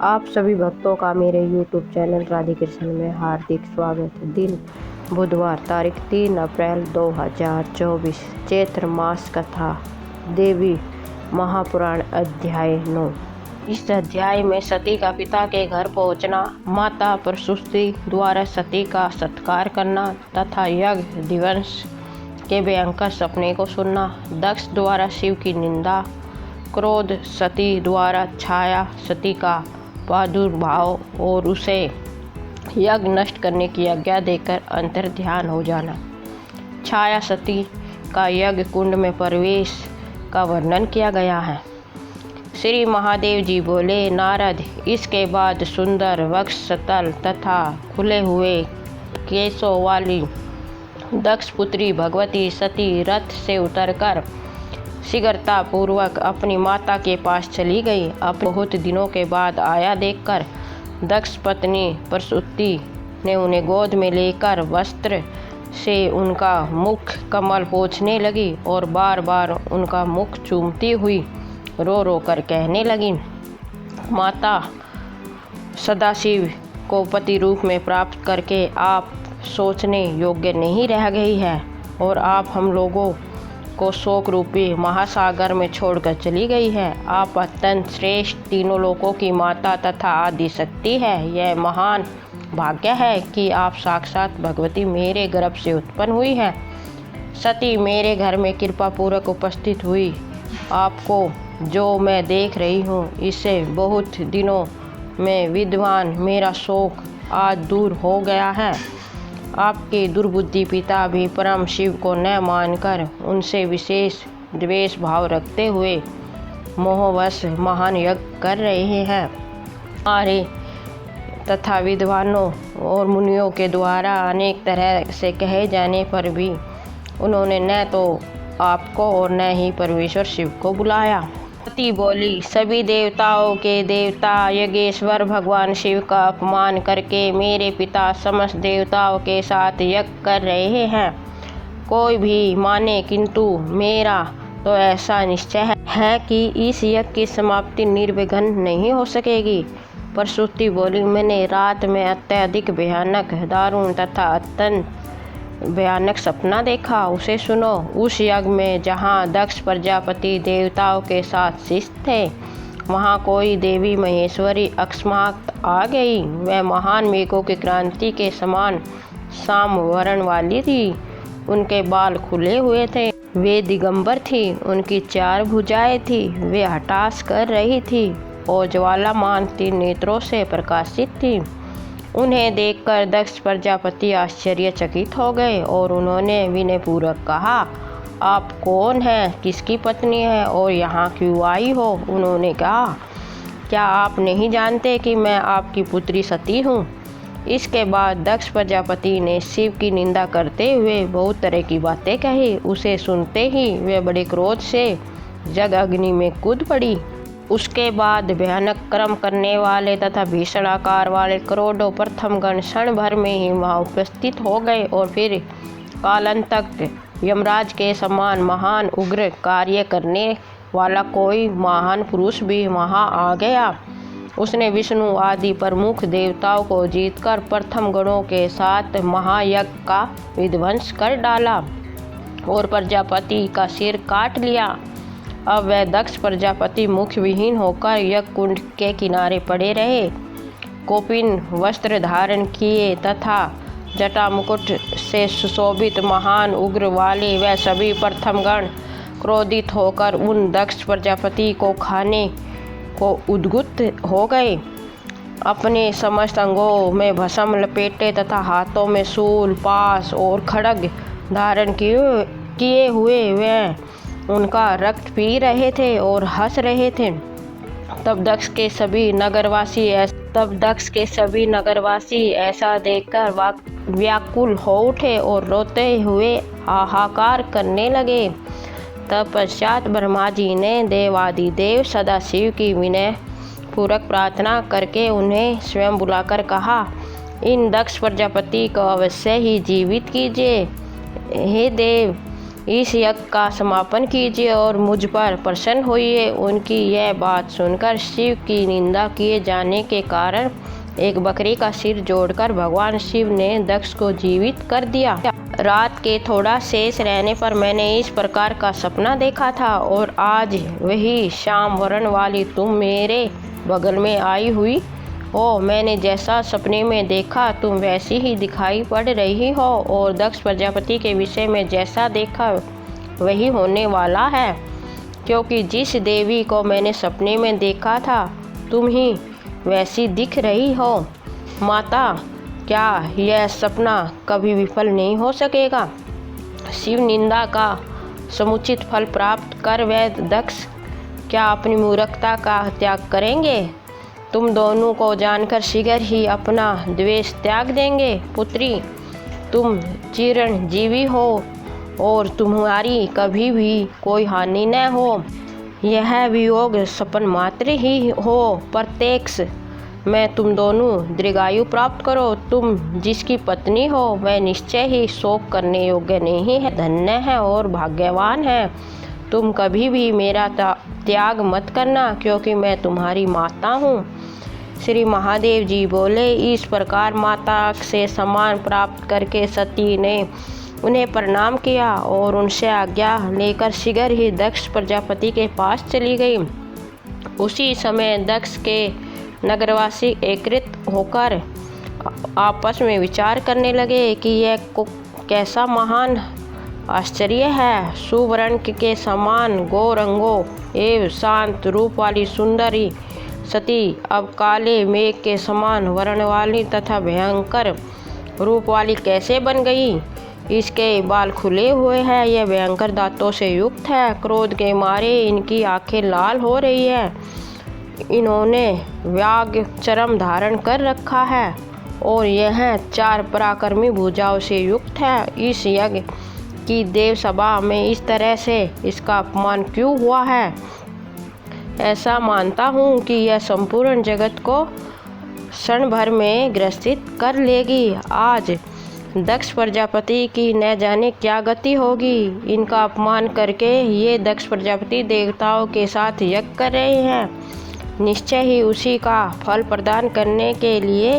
आप सभी भक्तों का मेरे YouTube चैनल राधे कृष्ण में हार्दिक स्वागत। दिन बुधवार तारीख 3 अप्रैल 2024। चैत्र मास कथा देवी महापुराण अध्याय 9। इस अध्याय में सती का पिता के घर पहुंचना, माता प्रसूति द्वारा सती का सत्कार करना तथा यज्ञ दिवस के भयंकर सपने को सुनना, दक्ष द्वारा शिव की निंदा, क्रोध सती द्वारा छाया सती का प्रादुर्भाव और उसे यज्ञ नष्ट करने की आज्ञा देकर अंतर ध्यान हो जाना। छाया सती का यज्ञ कुंड में प्रवेश का वर्णन किया गया है। श्री महादेव जी बोले, नारद, इसके बाद सुंदर वक्ष स्थल तथा खुले हुए केशों वाली दक्ष पुत्री भगवती सती रथ से उतरकर शीघ्रता पूर्वक अपनी माता के पास चली गई। अब बहुत दिनों के बाद आया देखकर दक्ष पत्नी प्रसूति ने उन्हें गोद में लेकर वस्त्र से उनका मुख कमल पोंछने लगी और बार बार उनका मुख चूमती हुई रो रो कर कहने लगी, माता सदाशिव को पति रूप में प्राप्त करके आप सोचने योग्य नहीं रह गई है और आप हम लोगों को शोक रूपी महासागर में छोड़कर चली गई है। आप अत्यंत श्रेष्ठ तीनों लोकों की माता तथा आदि शक्ति है। यह महान भाग्य है कि आप साक्षात भगवती मेरे गर्भ से उत्पन्न हुई है। सती मेरे घर में कृपा पूर्वक उपस्थित हुई। आपको जो मैं देख रही हूँ, इससे बहुत दिनों में विद्वान मेरा शोक आज दूर हो गया है। आपके दुर्बुद्धि पिता भी परम शिव को न मानकर उनसे विशेष द्वेष भाव रखते हुए मोहवश महान यज्ञ कर रहे हैं। आर्य तथा विद्वानों और मुनियों के द्वारा अनेक तरह से कहे जाने पर भी उन्होंने न तो आपको और न ही परमेश्वर शिव को बुलाया। सती बोली, सभी देवताओं के देवता यज्ञेश्वर भगवान शिव का अपमान करके मेरे पिता समस्त देवताओं के साथ यज्ञ कर रहे हैं। कोई भी माने, किंतु मेरा तो ऐसा निश्चय है कि इस यज्ञ की समाप्ति निर्विघ्न नहीं हो सकेगी। प्रसूति बोली, मैंने रात में अत्यधिक भयानक, दारुण तथा अत्यंत भयानक सपना देखा, उसे सुनो। उस यज्ञ में जहाँ दक्ष प्रजापति देवताओं के साथ शिष्ट थे, वहाँ कोई देवी महेश्वरी अकस्मात आ गई। वह महान मेघों की क्रांति के समान श्याम वर्ण वाली थी। उनके बाल खुले हुए थे, वे दिगंबर थी, उनकी 4 भुजाएं थी, वे हटास कर रही थी और ज्वालामान 3 नेत्रों से प्रकाशित थी। उन्हें देखकर दक्ष प्रजापति आश्चर्यचकित हो गए और उन्होंने विनयपूर्वक कहा, आप कौन हैं, किसकी पत्नी है और यहाँ क्यों आई हो? उन्होंने कहा, क्या आप नहीं जानते कि मैं आपकी पुत्री सती हूँ? इसके बाद दक्ष प्रजापति ने शिव की निंदा करते हुए बहुत तरह की बातें कही। उसे सुनते ही वे बड़े क्रोध से जग अग्नि में कूद पड़ी। उसके बाद भयानक कर्म करने वाले तथा भीषण आकार वाले करोड़ों प्रथम गण क्षण भर में ही वहाँ उपस्थित हो गए और फिर कालांतक यमराज के समान महान उग्र कार्य करने वाला कोई महान पुरुष भी वहाँ आ गया। उसने विष्णु आदि प्रमुख देवताओं को जीतकर प्रथम गणों के साथ महायज्ञ का विध्वंस कर डाला और प्रजापति का सिर काट लिया। अब वह दक्ष प्रजापति मुख विहीन होकर यज्ञ कुंड के किनारे पड़े रहे। कौपीन वस्त्र धारण किए तथा जटा मुकुट से सुशोभित महान उग्र वाले वह सभी प्रथमगण क्रोधित होकर उन दक्ष प्रजापति को खाने को उद्युक्त हो गए। अपने समस्त अंगों में भस्म लपेटे तथा हाथों में शूल, पाश और खड्ग धारण किए हुए वह उनका रक्त पी रहे थे और हंस रहे थे। तब दक्ष के सभी नगरवासी ऐसा देखकर व्याकुल हो उठे और रोते हुए हाहाकार करने लगे। तब पश्चात ब्रह्मा जी ने देवादिदेव सदाशिव की विनय पूर्वक प्रार्थना करके उन्हें स्वयं बुलाकर कहा, इन दक्ष प्रजापति को अवश्य ही जीवित कीजिए। हे देव, इस यज्ञ का समापन कीजिए और मुझ पर प्रसन्न होइए। उनकी यह बात सुनकर शिव की निंदा किए जाने के कारण एक बकरी का सिर जोड़कर भगवान शिव ने दक्ष को जीवित कर दिया। रात के थोड़ा शेष रहने पर मैंने इस प्रकार का सपना देखा था और आज वही श्याम वर्ण वाली तुम मेरे बगल में आई हुई हो। मैंने जैसा सपने में देखा तुम वैसी ही दिखाई पड़ रही हो और दक्ष प्रजापति के विषय में जैसा देखा वही होने वाला है, क्योंकि जिस देवी को मैंने सपने में देखा था तुम ही वैसी दिख रही हो। माता, क्या यह सपना कभी विफल नहीं हो सकेगा? शिव निंदा का समुचित फल प्राप्त कर वह दक्ष क्या अपनी मूर्खता का त्याग करेंगे? तुम दोनों को जानकर शीघ्र ही अपना द्वेष त्याग देंगे। पुत्री, तुम चिरंजीवी हो और तुम्हारी कभी भी कोई हानि न हो। यह वियोग सपन मात्र ही हो, प्रत्यक्ष मैं तुम दोनों दीर्घायु प्राप्त करो। तुम जिसकी पत्नी हो वह निश्चय ही शोक करने योग्य नहीं है, धन्य है और भाग्यवान है। तुम कभी भी मेरा त्याग मत करना, क्योंकि मैं तुम्हारी माता हूँ। श्री महादेव जी बोले। इस प्रकार माता से सम्मान प्राप्त करके सती ने उन्हें प्रणाम किया और उनसे आज्ञा लेकर शीघ्र ही दक्ष प्रजापति के पास चली गई। उसी समय दक्ष के नगरवासी एकत्रित होकर आपस में विचार करने लगे कि यह कैसा महान आश्चर्य है। सुवर्ण के समान गौर अंगों एवं शांत रूप वाली सुंदरी सती अब काले मेघ के समान वर्ण वाली तथा भयंकर रूप वाली कैसे बन गई? इसके बाल खुले हुए हैं, यह भयंकर दांतों से युक्त है, क्रोध के मारे इनकी आंखें लाल हो रही है, इन्होंने व्याघ्र चर्म धारण कर रखा है और यह 4 पराक्रमी भुजाओं से युक्त है। इस यज्ञ की देव सभा में इस तरह से इसका अपमान क्यों हुआ है? ऐसा मानता हूँ कि यह संपूर्ण जगत को क्षण भर में ग्रसित कर लेगी। आज दक्ष प्रजापति की न जाने क्या गति होगी। इनका अपमान करके ये दक्ष प्रजापति देवताओं के साथ यज्ञ कर रहे हैं, निश्चय ही उसी का फल प्रदान करने के लिए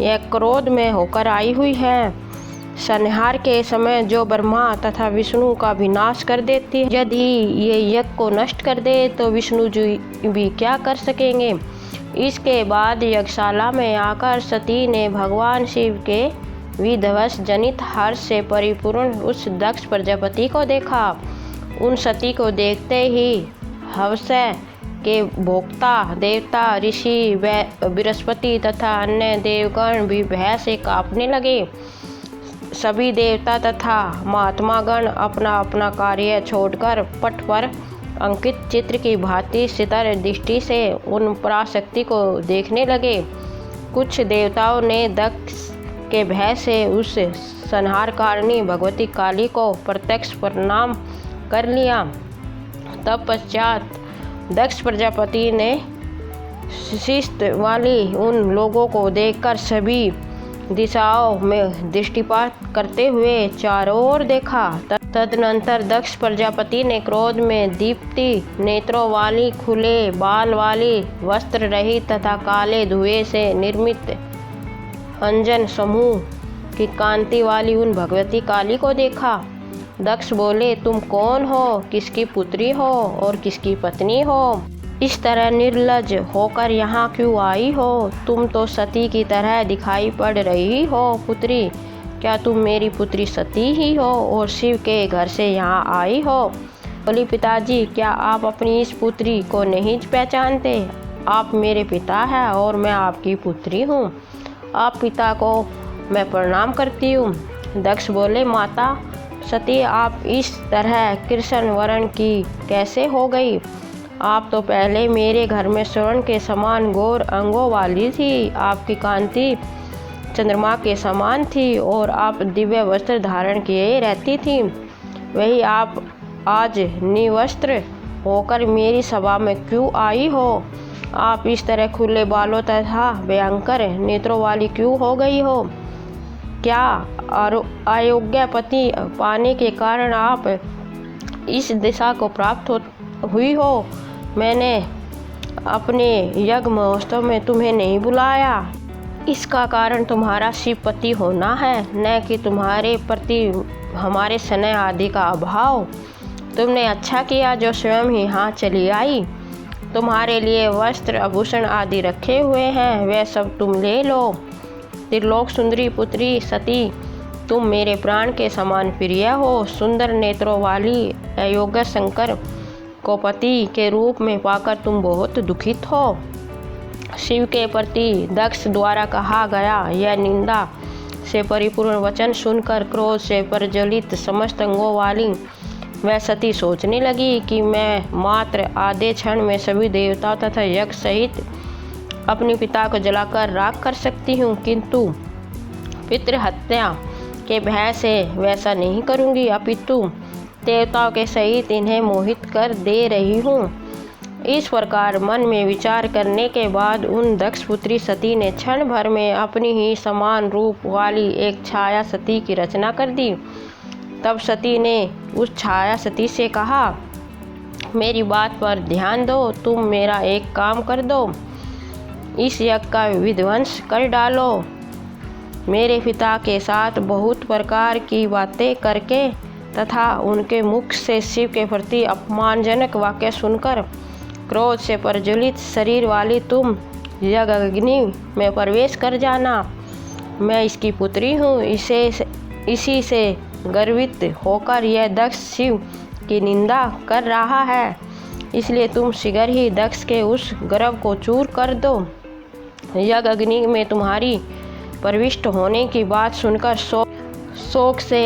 यह क्रोध में होकर आई हुई है। संहार के समय जो ब्रह्मा तथा विष्णु का विनाश कर देती है, यदि ये यज्ञ को नष्ट कर दे तो विष्णु जी भी क्या कर सकेंगे? इसके बाद यज्ञशाला में आकर सती ने भगवान शिव के विध्वंस जनित हर्ष से परिपूर्ण उस दक्ष प्रजापति को देखा। उन सती को देखते ही हवस के भोक्ता देवता ऋषि बृहस्पति तथा अन्य देवगण भी भय से कांपने लगे। सभी देवता तथा महात्मागण अपना अपना कार्य छोड़कर पट पर अंकित चित्र की भांति शीतल दृष्टि से उन पराशक्ति को देखने लगे। कुछ देवताओं ने दक्ष के भय से उस संहारकारिणी भगवती काली को प्रत्यक्ष प्रणाम कर लिया। तत्पश्चात दक्ष प्रजापति ने शिस्त वाली उन लोगों को देखकर सभी दिशाओं में दृष्टिपात करते हुए चारों ओर देखा। तदनंतर दक्ष प्रजापति ने क्रोध में दीप्ति नेत्रों वाली, खुले बाल वाली, वस्त्र रहित तथा काले धुएं से निर्मित अंजन समूह की कांति वाली उन भगवती काली को देखा। दक्ष बोले, तुम कौन हो, किसकी पुत्री हो और किसकी पत्नी हो? इस तरह निर्लज होकर यहाँ क्यों आई हो? तुम तो सती की तरह दिखाई पड़ रही हो। पुत्री, क्या तुम मेरी पुत्री सती ही हो और शिव के घर से यहाँ आई हो? बोली, पिताजी, क्या आप अपनी इस पुत्री को नहीं पहचानते? आप मेरे पिता हैं और मैं आपकी पुत्री हूँ। आप पिता को मैं प्रणाम करती हूँ। दक्ष बोले, माता सती, आप इस तरह कृष्ण वर्ण की कैसे हो गई? आप तो पहले मेरे घर में स्वर्ण के समान गौर अंगों वाली थी। आपकी कांति चंद्रमा के समान थी और आप दिव्य वस्त्र धारण किए रहती थी। वही आप आज निवस्त्र होकर मेरी सभा में क्यों आई हो? आप इस तरह खुले बालों तथा भयंकर नेत्रों वाली क्यों हो गई हो? क्या अयोग्य पति पाने के कारण आप इस दिशा को प्राप्त हुई हो। मैंने अपने यज्ञ महोत्सव में तुम्हें नहीं बुलाया। इसका कारण तुम्हारा शिवपति होना है, न कि तुम्हारे प्रति हमारे स्नेह आदि का अभाव। तुमने अच्छा किया जो स्वयं ही यहाँ चली आई। तुम्हारे लिए वस्त्र आभूषण आदि रखे हुए हैं, वह सब तुम ले लो। त्रिलोक सुंदरी पुत्री सती, तुम मेरे प्राण के समान प्रिय हो। सुंदर नेत्रों वाली अयोग्य शंकर को पति के रूप में पाकर तुम बहुत दुखित हो। शिव के प्रति दक्ष द्वारा कहा गया यह निंदा से परिपूर्ण वचन सुनकर क्रोध से प्रज्वलित समस्त अंगों वाली वह सती सोचने लगी कि मैं मात्र आधे क्षण में सभी देवताओं तथा यज्ञ सहित अपने पिता को जलाकर राख कर सकती हूँ, किंतु पितृहत्या के भय से वैसा नहीं करूँगी, अपितु देवताओं के सहित इन्हें मोहित कर दे रही हूँ। इस प्रकार मन में विचार करने के बाद उन दक्ष पुत्री सती ने क्षण भर में अपनी ही समान रूप वाली एक छाया सती की रचना कर दी। तब सती ने उस छाया सती से कहा, मेरी बात पर ध्यान दो, तुम मेरा एक काम कर दो, इस यज्ञ का विध्वंस कर डालो। मेरे पिता के साथ बहुत प्रकार की बातें करके तथा उनके मुख से शिव के प्रति अपमानजनक वाक्य सुनकर क्रोध से प्रज्वलित शरीर वाली तुम यज्ञ अग्नि में प्रवेश कर जाना। मैं इसकी पुत्री हूँ, इसी से गर्वित होकर यह दक्ष शिव की निंदा कर रहा है, इसलिए तुम शीघ्र ही दक्ष के उस गर्व को चूर कर दो। यज्ञ अग्नि में तुम्हारी प्रविष्ट होने की बात सुनकर शोक से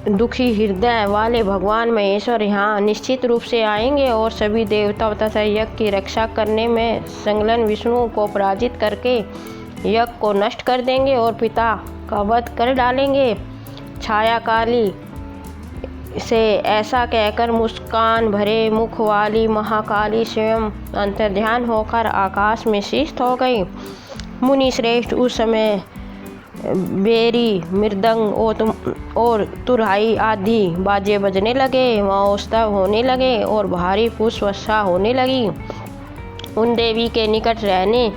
दुखी हृदय वाले भगवान महेश्वर यहाँ निश्चित रूप से आएंगे और सभी देवताओं तथा यज्ञ की रक्षा करने में संलग्न विष्णु को पराजित करके यज्ञ को नष्ट कर देंगे और पिता का वध कर डालेंगे। छाया काली से ऐसा कहकर मुस्कान भरे मुख वाली महाकाली स्वयं अंतर्ध्यान होकर आकाश में शिष्ट हो गई। मुनि श्रेष्ठ उस समय बेरी मृदंग और तुरहाई आदि बाजे बजने लगे, महोत्सव होने लगे और भारी पुष्प वर्षा होने लगी। उन देवी के निकट रहने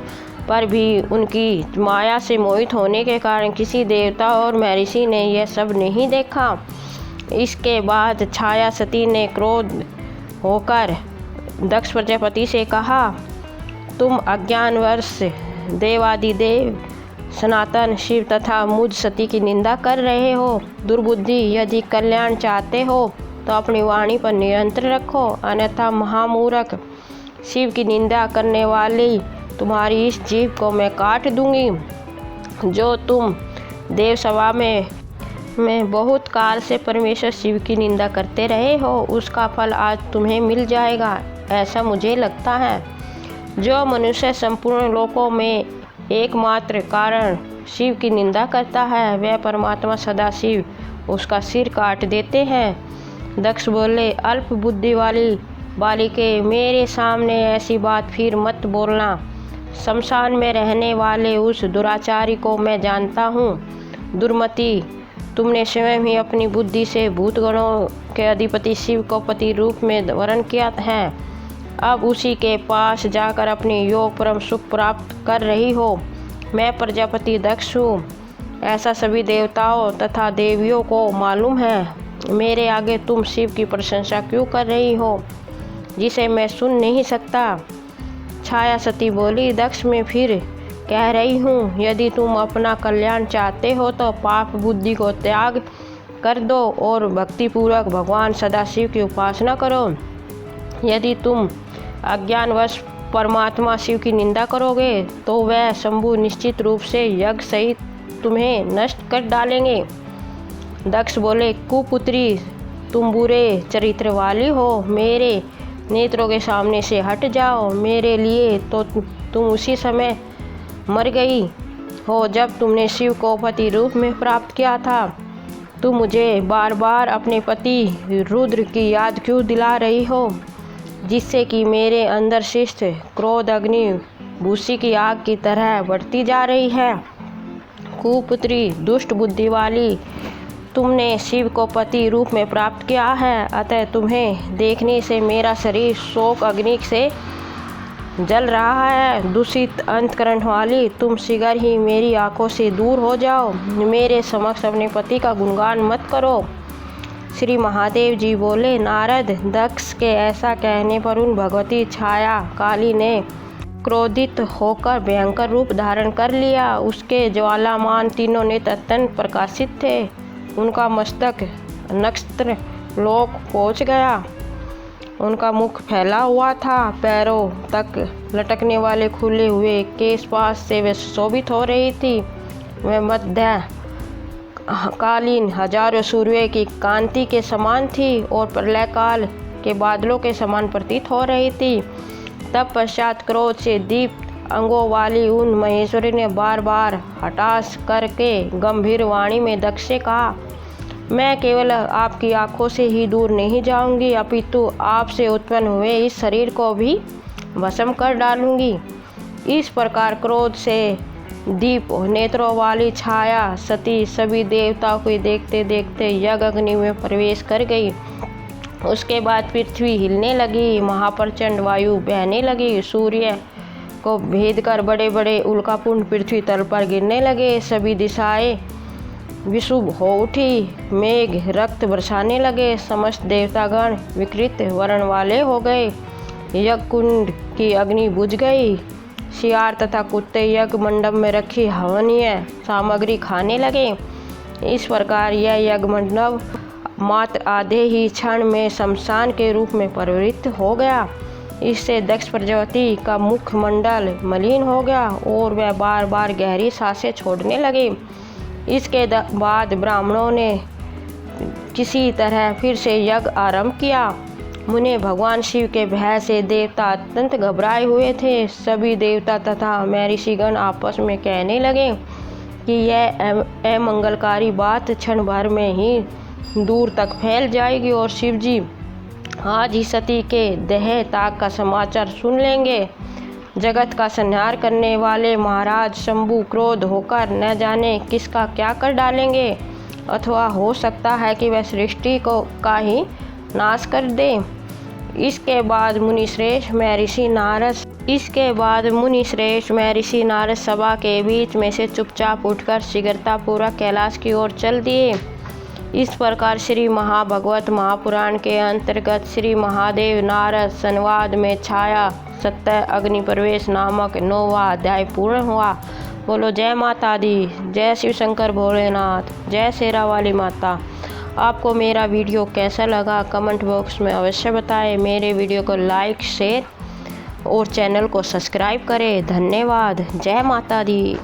पर भी उनकी माया से मोहित होने के कारण किसी देवता और महर्षि ने यह सब नहीं देखा। इसके बाद छाया सती ने क्रोध होकर दक्ष प्रजापति से कहा, तुम अज्ञानवश देवादिदेव सनातन शिव तथा मुझ सती की निंदा कर रहे हो। दुर्बुद्धि, यदि कल्याण चाहते हो तो अपनी वाणी पर नियंत्रण रखो, अन्यथा महामूर्ख शिव की निंदा करने वाली तुम्हारी इस जीभ को मैं काट दूंगी। जो तुम देवसभा में बहुत काल से परमेश्वर शिव की निंदा करते रहे हो, उसका फल आज तुम्हें मिल जाएगा, ऐसा मुझे लगता है। जो मनुष्य संपूर्ण लोकों में एकमात्र कारण शिव की निंदा करता है, वह परमात्मा सदाशिव उसका सिर काट देते हैं। दक्ष बोले, अल्प बुद्धि वाली बालिके, मेरे सामने ऐसी बात फिर मत बोलना। शमशान में रहने वाले उस दुराचारी को मैं जानता हूँ। दुर्मति, तुमने स्वयं ही अपनी बुद्धि से भूतगणों के अधिपति शिव को पति रूप में वर्ण किया है। अब उसी के पास जाकर अपनी योग परम सुख प्राप्त कर रही हो। मैं प्रजापति दक्ष हूँ, ऐसा सभी देवताओं तथा देवियों को मालूम है। मेरे आगे तुम शिव की प्रशंसा क्यों कर रही हो, जिसे मैं सुन नहीं सकता। छाया सती बोली, दक्ष मैं फिर कह रही हूँ, यदि तुम अपना कल्याण चाहते हो तो पाप बुद्धि को त्याग कर दो और भक्तिपूर्वक भगवान सदाशिव की उपासना करो। यदि तुम अज्ञानवश परमात्मा शिव की निंदा करोगे तो वह शंभु निश्चित रूप से यज्ञ सहित तुम्हें नष्ट कर डालेंगे। दक्ष बोले, कुपुत्री, तुम बुरे चरित्र वाली हो, मेरे नेत्रों के सामने से हट जाओ। मेरे लिए तो तुम उसी समय मर गई हो जब तुमने शिव को पति रूप में प्राप्त किया था। तुम मुझे बार बार अपने पति रुद्र की याद क्यों दिला रही हो, जिससे कि मेरे अंदर शिष्ट क्रोध अग्नि भूसी की आग की तरह बढ़ती जा रही है। कुपुत्री, दुष्ट बुद्धि वाली, तुमने शिव को पति रूप में प्राप्त किया है, अतः तुम्हें देखने से मेरा शरीर शोक अग्नि से जल रहा है। दूषित अंतकरण वाली तुम शीघ्र ही मेरी आंखों से दूर हो जाओ। मेरे समक्ष अपने पति का गुणगान मत करो। श्री महादेव जी बोले, नारद, दक्ष के ऐसा कहने पर उन भगवती छाया काली ने क्रोधित होकर भयंकर रूप धारण कर लिया। उसके ज्वालामान तीनों नेत्र अत्यंत प्रकाशित थे। उनका मस्तक नक्षत्र लोक पहुँच गया। उनका मुख फैला हुआ था। पैरों तक लटकने वाले खुले हुए केश पास से वे शोभित हो रही थी। वह मध्य कालीन हजारों सूर्य की कांति के समान थी और प्रलय काल के बादलों के समान प्रतीत हो रही थी। तब पश्चात क्रोध से दीप्त अंगों वाली उन महेश्वरी ने बार बार हताश करके गंभीर वाणी में दक्ष से कहा, मैं केवल आपकी आंखों से ही दूर नहीं जाऊंगी, अपितु आपसे उत्पन्न हुए इस शरीर को भी भस्म कर डालूंगी। इस प्रकार क्रोध से दीप नेत्रों वाली छाया सती सभी देवताओं को देखते देखते यज्ञ अग्नि में प्रवेश कर गई। उसके बाद पृथ्वी हिलने लगी, महाप्रचंड वायु बहने लगी, सूर्य को भेद कर बड़े बड़े उल्कापिंड पृथ्वी तल पर गिरने लगे। सभी दिशाएं विशुभ हो उठी, मेघ रक्त बरसाने लगे, समस्त देवतागण विकृत वर्ण वाले हो गए। यज्ञ कुंड की अग्नि बुझ गई। शियार तथा कुत्ते यज्ञ मंडप में रखी हवनीय सामग्री खाने लगे। इस प्रकार यह यज्ञ मंडप मात्र आधे ही क्षण में शमशान के रूप में परिवर्तित हो गया। इससे दक्ष प्रजापति का मुखमंडल मलिन हो गया और वह बार बार गहरी सांसें छोड़ने लगे। इसके बाद ब्राह्मणों ने किसी तरह फिर से यज्ञ आरंभ किया। मुने भगवान शिव के भय से देवता अत्यंत घबराए हुए थे। सभी देवता तथा महर्षिगण आपस में कहने लगे कि यह अमंगलकारी बात क्षण भर में ही दूर तक फैल जाएगी और शिव जी आज ही सती के देह त्याग का समाचार सुन लेंगे। जगत का संहार करने वाले महाराज शंभु क्रोध होकर न जाने किसका क्या कर डालेंगे, अथवा हो सकता है कि वह सृष्टि को का ही नाश कर दे। इसके बाद मुनिश्रेष्ठ महर्षि नारद सभा के बीच में से चुपचाप उठकर शीघ्रतापूर्वक कैलाश की ओर चल दिए। इस प्रकार श्री महाभागवत महापुराण के अंतर्गत श्री महादेव नारद संवाद में छाया सत्य अग्नि प्रवेश नामक 9वां अध्याय पूर्ण हुआ। बोलो जय माता दी, जय शिव शंकर भोलेनाथ, जय शेरा वाली माता। आपको मेरा वीडियो कैसा लगा कमेंट बॉक्स में अवश्य बताएं। मेरे वीडियो को लाइक शेयर और चैनल को सब्सक्राइब करें। धन्यवाद। जय माता दी।